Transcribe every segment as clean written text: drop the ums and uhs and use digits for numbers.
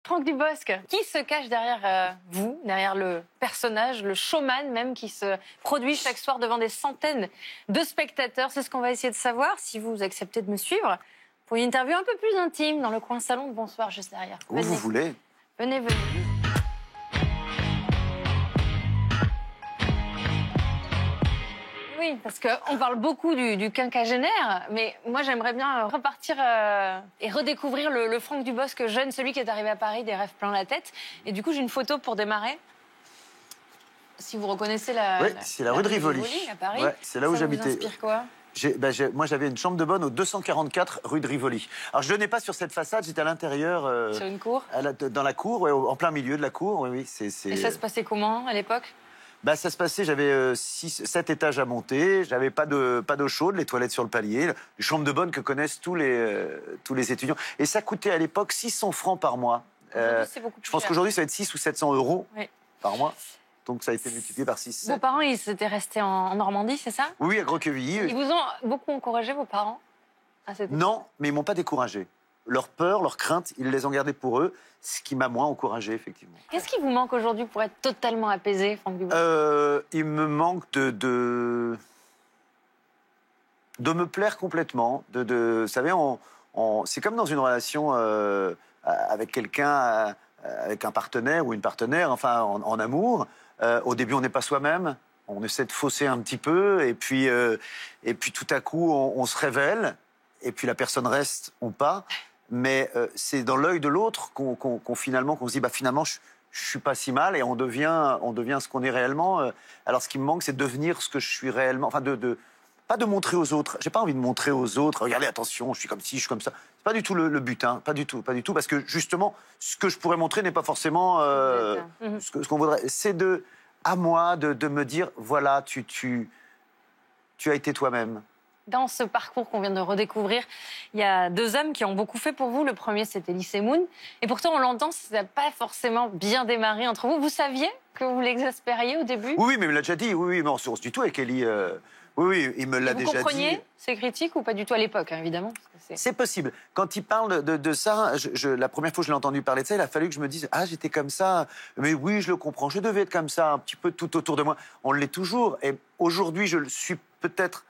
Franck Dubosc, qui se cache derrière vous, derrière le personnage, le showman même, qui se produit chaque soir devant des centaines de spectateurs? C'est ce qu'on va essayer de savoir, si vous acceptez de me suivre, pour une interview un peu plus intime dans le coin salon de Bonsoir, juste derrière. Où vous voulez. Venez, venez. Oui, parce qu'on parle beaucoup du quinquagénaire, mais moi j'aimerais bien repartir et redécouvrir le Franck Dubosc jeune, celui qui est arrivé à Paris, des rêves plein la tête. Et du coup, j'ai une photo pour démarrer. Si vous reconnaissez Oui, c'est la rue de Rivoli. À Paris. Ouais, c'est là où j'habitais. Ça vous inspire quoi? Moi, j'avais une chambre de bonne au 244 rue de Rivoli. Alors, je n'ai pas sur cette façade, j'étais à l'intérieur. Sur une cour? Dans la cour, ouais, en plein milieu de la cour. Oui, oui, Et ça se passait comment à l'époque? Ça se passait, j'avais 7 étages à monter, j'avais pas d'eau chaude, les toilettes sur le palier, une chambre de bonne que connaissent tous les étudiants. Et ça coûtait à l'époque 600 francs par mois. C'est beaucoup plus je pense cher. qu'aujourd'hui, ça va être 600 ou 700 euros Oui. par mois. Donc ça a été multiplié par 6. Vos parents, ils étaient restés en Normandie, c'est ça? Oui, à Gros-Quevilly. Ils vous ont beaucoup encouragé, vos parents, à cette époque? Non, mais ils m'ont pas découragé. Leur peur, leur crainte, ils les ont gardées pour eux, ce qui m'a moins encouragé, effectivement. Qu'est-ce qui vous manque aujourd'hui pour être totalement apaisé, Franck Dubosc? Il me manque de me plaire complètement. Vous savez, c'est comme dans une relation avec quelqu'un, avec un partenaire ou une partenaire, enfin en amour. Au début, on n'est pas soi-même. On essaie de fausser un petit peu, et puis tout à coup, on se révèle, et puis la personne reste ou pas. Mais c'est dans l'œil de l'autre qu'on se dit, finalement, je suis pas si mal, et on devient ce qu'on est réellement. Alors, ce qui me manque, c'est de devenir ce que je suis réellement. Enfin, pas de montrer aux autres. J'ai pas envie de montrer aux autres. Regardez, attention, je suis comme ci, je suis comme ça. C'est pas du tout le but, hein. Pas du tout, parce que justement, ce que je pourrais montrer n'est pas forcément ce qu'on voudrait. C'est à moi de me dire, voilà, tu as été toi-même. Dans ce parcours qu'on vient de redécouvrir, il y a 2 hommes qui ont beaucoup fait pour vous. Le premier, c'était Elie Moon. Et pourtant, on l'entend, ça n'a pas forcément bien démarré entre vous. Vous saviez que vous l'exaspériez au début? Oui, mais il me l'a déjà dit. Oui, mais on se du tout avec Elie. Oui, il me l'a déjà dit. Vous compreniez ces critiques ou pas du tout à l'époque, hein, évidemment? C'est possible. Quand il parle de ça, la première fois que je l'ai entendu parler de ça, il a fallu que je me dise « Ah, j'étais comme ça. Mais oui, je le comprends. Je devais être comme ça, un petit peu tout autour de moi. » On l'est toujours. Et aujourd'hui, je le suis peut-être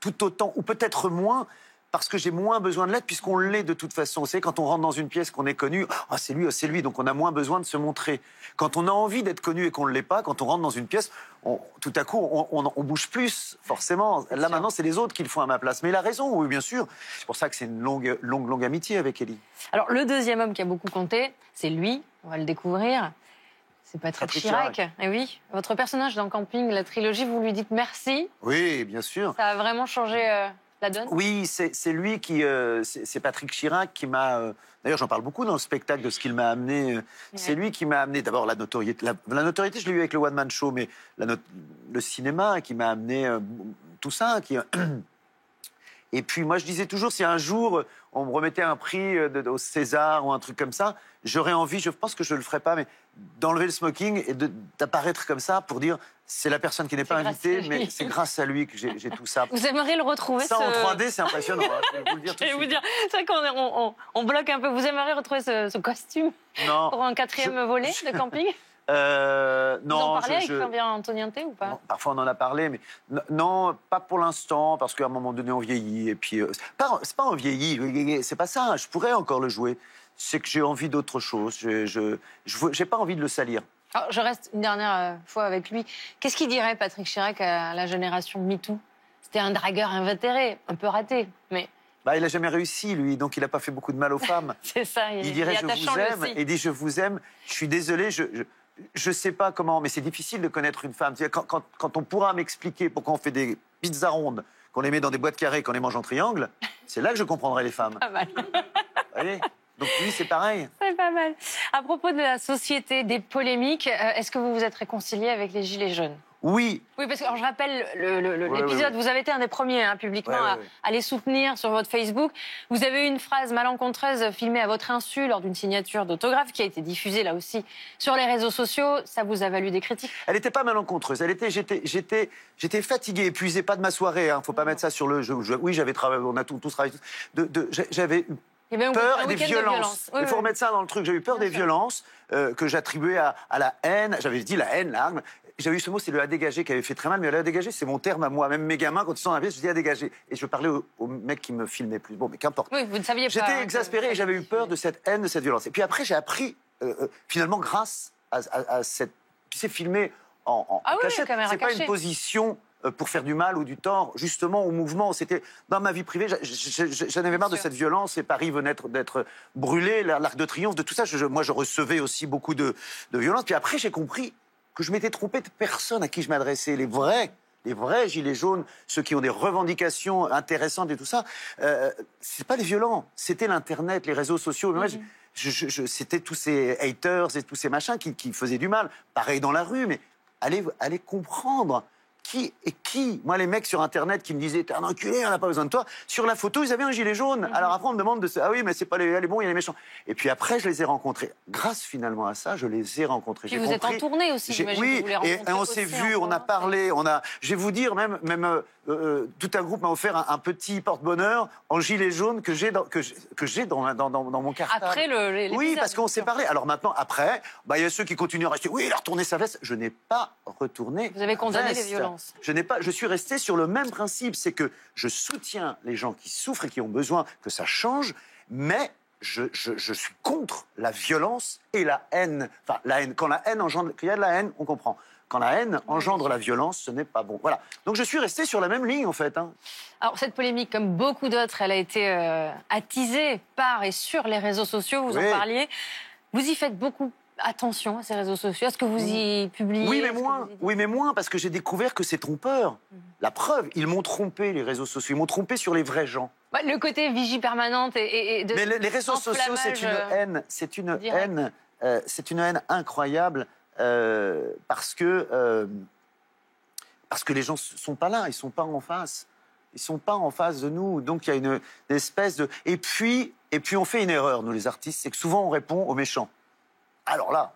tout autant, ou peut-être moins, parce que j'ai moins besoin de l'être, puisqu'on l'est de toute façon. Vous savez, quand on rentre dans une pièce, qu'on est connu, ah, c'est lui, donc on a moins besoin de se montrer. Quand on a envie d'être connu et qu'on ne l'est pas, quand on rentre dans une pièce, tout à coup, on bouge plus, forcément. Là, maintenant, c'est les autres qui le font à ma place. Mais il a raison, oui, bien sûr. C'est pour ça que c'est une longue amitié avec Elie. Alors, le deuxième homme qui a beaucoup compté, c'est lui, on va le découvrir. C'est Patrick Chirac. Et oui, votre personnage dans Camping, la trilogie, vous lui dites merci. Oui, bien sûr. Ça a vraiment changé la donne? Oui, c'est lui qui... c'est Patrick Chirac qui m'a... D'ailleurs, j'en parle beaucoup dans le spectacle de ce qu'il m'a amené. Ouais. C'est lui qui m'a amené d'abord la notoriété. La notoriété, je l'ai eu avec le One Man Show, mais le cinéma qui m'a amené tout ça. Et puis moi, je disais toujours, si un jour on me remettait un prix au César ou un truc comme ça, j'aurais envie, je pense que je ne le ferais pas, mais d'enlever le smoking et d'apparaître comme ça pour dire c'est la personne qui n'est pas invitée, mais c'est grâce à lui que j'ai tout ça. Vous aimeriez le retrouver? Ça en 3D, c'est impressionnant. Hein, je vais vous le dire tout de suite. C'est vrai qu'on bloque un peu. Vous aimeriez retrouver ce costume pour un 4e volet de Camping? Non. Vous en parlez avec Fabien Antoniente ou pas? Non, parfois on en a parlé, mais non, pas pour l'instant, parce qu'à un moment donné on vieillit. Et puis, c'est pas on vieillit, c'est pas ça. Je pourrais encore le jouer. C'est que j'ai envie d'autre chose. J'ai pas envie de le salir. Alors, je reste une dernière fois avec lui. Qu'est-ce qu'il dirait, Patrick Chirac, à la génération MeToo? C'était un dragueur invétéré, un peu raté, mais... il n'a jamais réussi, lui, donc il n'a pas fait beaucoup de mal aux femmes. C'est ça, il dirait « je vous aime », et dit « je vous aime, je suis désolé, je ne sais pas comment, mais c'est difficile de connaître une femme. Quand on pourra m'expliquer pourquoi on fait des pizzas rondes, qu'on les met dans des boîtes carrées, qu'on les mange en triangle, c'est là que je comprendrai les femmes. » Pas mal. Voyez, donc lui, c'est pareil. C'est pas mal. À propos de la société, des polémiques, est-ce que vous vous êtes réconcilié avec les Gilets jaunes? Oui. Oui, parce que alors, je rappelle l'épisode, vous avez été un des premiers publiquement à les soutenir sur votre Facebook. Vous avez eu une phrase malencontreuse filmée à votre insu lors d'une signature d'autographe qui a été diffusée là aussi sur les réseaux sociaux. Ça vous a valu des critiques? Elle n'était pas malencontreuse. J'étais fatigué, épuisé, pas de ma soirée. Faut pas mettre ça sur le jeu. Oui, j'avais travaillé, on a tous travaillé. J'avais Il y avait peur un et des week-end de violences. violence. Il faut remettre ça dans le truc. J'ai eu peur Bien des sûr. violences que j'attribuais à la haine. J'avais dit la haine, l'arme. J'avais eu ce mot, c'est le à dégager qui avait fait très mal. Mais le à dégager, c'est mon terme à moi. Même mes gamins, quand ils sont dans la pièce, je dis à dégager. Et je parlais au mec qui me filmait plus. Bon, mais qu'importe. Oui, vous ne saviez pas. J'étais hein, exaspéré et j'avais eu peur de cette haine, de cette violence. Et puis après, j'ai appris, finalement, grâce à cette... Tu sais, filmer en Ah oui, cachette. caméra C'est pas cachée. une position pour faire du mal ou du tort, justement au mouvement. C'était dans ma vie privée, j'en avais marre de sûr. cette violence et Paris venait d'être brûlé, l'Arc de Triomphe, de tout ça. Moi, je recevais aussi beaucoup de violence. Puis après, j'ai compris que je m'étais trompé de personne à qui je m'adressais. Les vrais gilets jaunes, ceux qui ont des revendications intéressantes et tout ça, c'est pas les violents, c'était l'Internet, les réseaux sociaux. Moi, c'était tous ces haters et tous ces machins qui faisaient du mal. Pareil dans la rue, mais allez comprendre qui est qui. Moi, les mecs sur Internet qui me disaient « T'es un enculé, on n'a pas besoin de toi », sur la photo, ils avaient un gilet jaune. Alors après, on me demande de... Ah oui, mais c'est pas les bons, il y a les méchants. Et puis après, je les ai rencontrés. Grâce finalement à ça, je les ai rencontrés. Puis vous êtes en tournée aussi, j'imagine. Oui, que vous les et rencontrez on s'est aussi vus, on a encore. parlé, je vais vous dire, même tout un groupe m'a offert un petit porte-bonheur en gilet jaune que j'ai dans mon cartable. Après l'épisode. Oui, parce qu'on bien s'est sûr. parlé. Alors maintenant, après, il y a ceux qui continuent à rester. Oui, il a retourné sa veste. Je n'ai pas retourné. Vous avez condamné ma les veste. violences. Je suis resté sur le même principe, c'est que je soutiens les gens qui souffrent et qui ont besoin que ça change, mais je suis contre la violence et la haine. Enfin, la haine. Quand la haine engendre, qu'il y a de la haine, on comprend. Quand la haine engendre la violence, ce n'est pas bon. Voilà. Donc je suis resté sur la même ligne, en fait. Alors, cette polémique, comme beaucoup d'autres, elle a été attisée par et sur les réseaux sociaux, vous Oui. en parliez. Vous y faites beaucoup attention à ces réseaux sociaux. Est-ce que vous y publiez? Oui, mais Est-ce que moins. vous y dites? Oui, mais moins, parce que j'ai découvert que c'est trompeur. La preuve, ils m'ont trompé, les réseaux sociaux. Ils m'ont trompé sur les vrais gens. Ouais, le côté vigie permanente et de Mais les réseaux sociaux, c'est une haine. C'est une direct. haine. C'est une haine incroyable parce que les gens sont pas là. Ils sont pas en face. Ils sont pas en face de nous. Donc il y a une espèce de. Et puis on fait une erreur, nous les artistes, c'est que souvent on répond aux méchants. Alors là,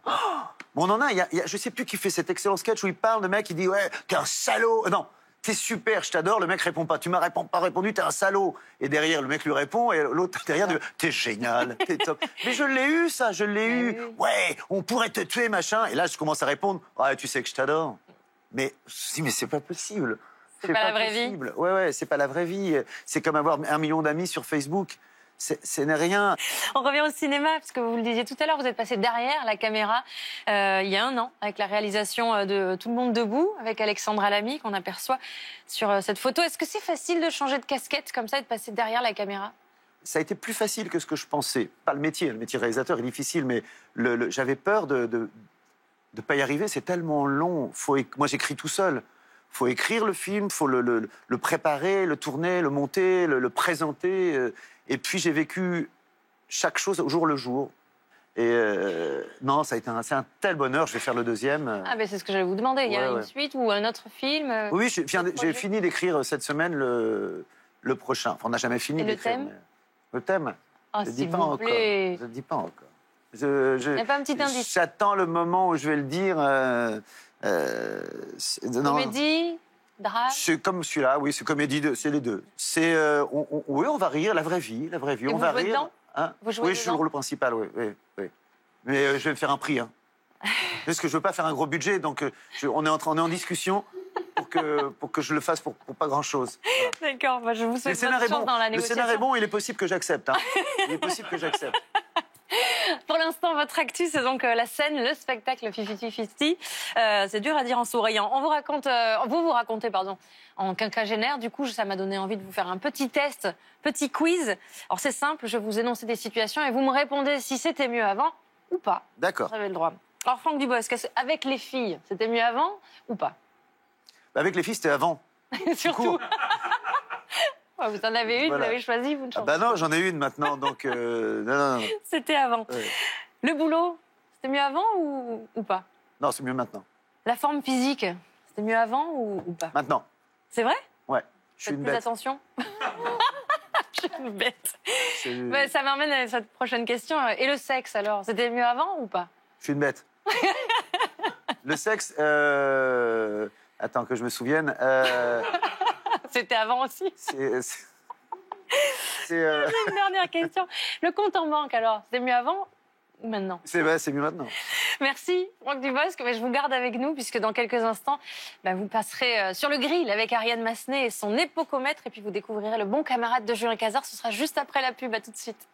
on en a. Je sais plus qui fait cet excellent sketch où il parle de mec qui dit ouais, t'es un salaud. Non. T'es super, je t'adore, le mec répond pas. Tu m'as pas répondu, t'es un salaud. Et derrière, le mec lui répond, et l'autre derrière, dit, t'es génial, t'es top. Mais je l'ai eu, ça, je l'ai eu. oui. Ouais, on pourrait te tuer, machin. Et là, je commence à répondre, ouais, tu sais que je t'adore. Mais si, mais c'est pas possible. C'est pas la vraie vie. possible. Ouais, c'est pas la vraie vie. C'est comme avoir 1 million d'amis sur Facebook. Ce n'est rien. On revient au cinéma, parce que vous le disiez tout à l'heure, vous êtes passé derrière la caméra il y a 1 an, avec la réalisation de Tout le monde debout, avec Alexandra Lamy, qu'on aperçoit sur cette photo. Est-ce que c'est facile de changer de casquette comme ça et de passer derrière la caméra? Ça a été plus facile que ce que je pensais. Pas le métier réalisateur est difficile, mais j'avais peur de pas y arriver. C'est tellement long. Moi, j'écris tout seul. Faut écrire le film, faut le préparer, le tourner, le monter, le présenter. Et puis j'ai vécu chaque chose au jour le jour. Et non, c'est un tel bonheur. Je vais faire le 2e. Ah ben c'est ce que j'allais vous demander. Il y a Ouais. une suite ou un autre film Oui, j'ai fini d'écrire cette semaine le prochain. Enfin, on n'a jamais fini Et le d'écrire. thème Le thème Ah, Je ne dis s'il pas vous encore. plaît. Je ne dis pas encore. Il n'y a pas un petit indice? J'attends le moment où je vais le dire. Non, Comédie, drame. c'est comme celui-là, oui, c'est comédie, c'est les deux. Oui, on va rire, la vraie vie. Et on vous va jouez rire. dedans Hein Vous jouez oui, je joue le dedans rôle principal, oui. Mais je vais me faire un prix. Hein. Parce que je veux pas faire un gros budget, donc on est en discussion pour que je le fasse pour pas grand-chose. Voilà. D'accord, bah, je vous Le souhaite scénar bonne est chance bon. dans la Le négociation. scénar est bon, il est possible que j'accepte. Hein. Il est possible que j'accepte. Pour l'instant, votre actu, c'est donc la scène, le spectacle 50-50. C'est dur à dire en souriant. Vous vous racontez, en quinquagénaire. Du coup, ça m'a donné envie de vous faire un petit test, petit quiz. Alors, c'est simple, je vais vous énoncer des situations et vous me répondez si c'était mieux avant ou pas. D'accord. Vous avez le droit. Alors, Franck Dubosc, avec les filles, c'était mieux avant ou pas? Avec les filles, c'était avant. Surtout. Ouais, vous en avez une, Voilà. vous avez choisi, vous ne Ah changez bah non, pas. j'en ai une maintenant, donc non. C'était avant. Ouais. Le boulot, c'était mieux avant ou pas? Non, c'est mieux maintenant. La forme physique, c'était mieux avant ou pas? Maintenant, C'est vrai? ouais. Je suis Faites une plus bête. attention. Je suis une bête. C'est- Ouais, ça m'amène à cette prochaine question. Et le sexe, alors? C'était mieux avant ou pas? Je suis une bête. Le sexe, attends que je me souvienne. C'était avant aussi. C'est- Une dernière question. Le compte en banque, alors, c'est mieux avant ou maintenant? C'est mieux maintenant. Merci, Franck Dubosc. Je vous garde avec nous, puisque dans quelques instants, vous passerez sur le grill avec Ariane Massenet et son épocomètre. Et puis vous découvrirez le bon camarade de Julien Cazard. Ce sera juste après la pub. À tout de suite.